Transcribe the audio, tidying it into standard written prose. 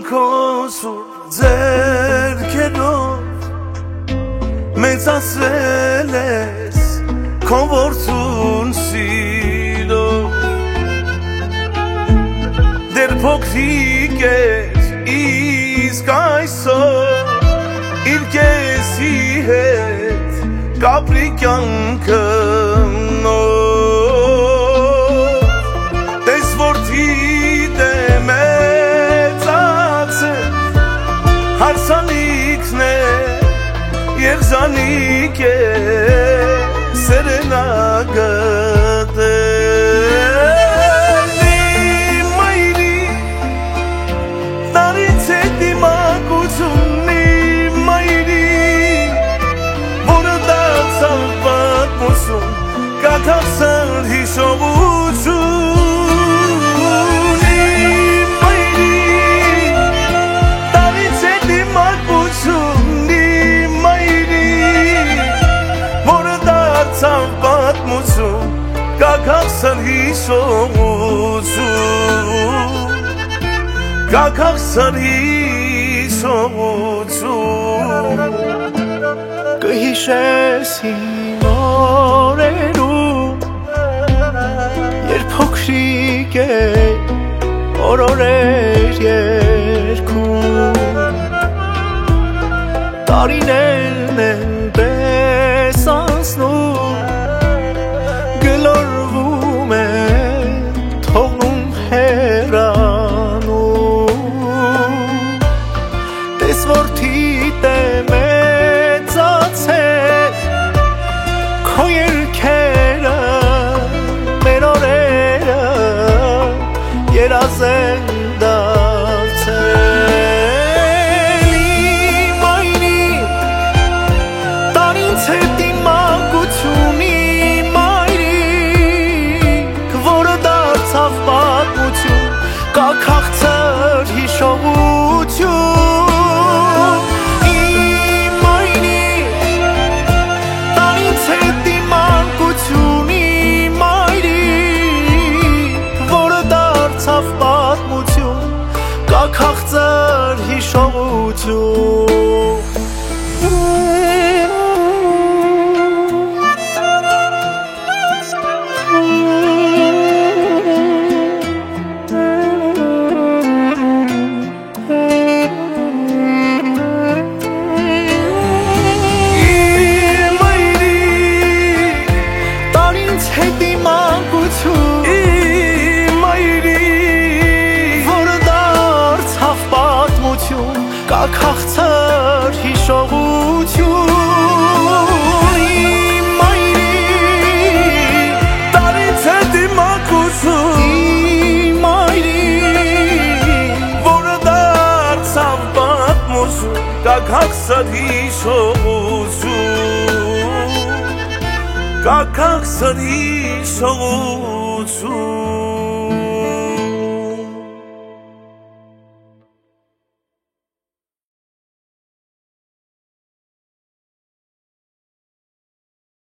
քո սուր ձեռքերով մեծացրել ես քո որդուն սիրով դեռ փոքրիկ էր իսկ այսօր իր կեսի հետ կապրի կյանքը տես որդիդ է մեծացել հարսանիքն է Երջանիկ է սերենագտել Իմ մայրիկ տարից է դիմակություն Իմ մայրիկ որը դարձավ պատմություն կաթացել հիշողություն Իմ մայրիկ տարից է դիմակություն պատմություն կաքացել հիշողություն կաքացել հիշողություն կհիշես իմ օրերում երբ փոքրիկ էր օրորեր երգում տարիներն են պես անցնում գլորվում է թողնում հեռանում տես որդիդ է մեծացել քո երգերը մեր օրերը երազ են դարձել Իմ մայրիկ տարից հետ իմ մանկություն պատմություն կաքացել հիշողություն Իմ մայրիկ տարից հետ իմ մանկություն Իմ մայրիկ որը դարձավ պատմություն կաքացել հիշողություն կաքացել հիշողություն Իմ մայրիկ տարից է դիմակություն Իմ մայրիկ որը դարձավ պատմություն կաքացել հիշողություն կաքացել հիշողություն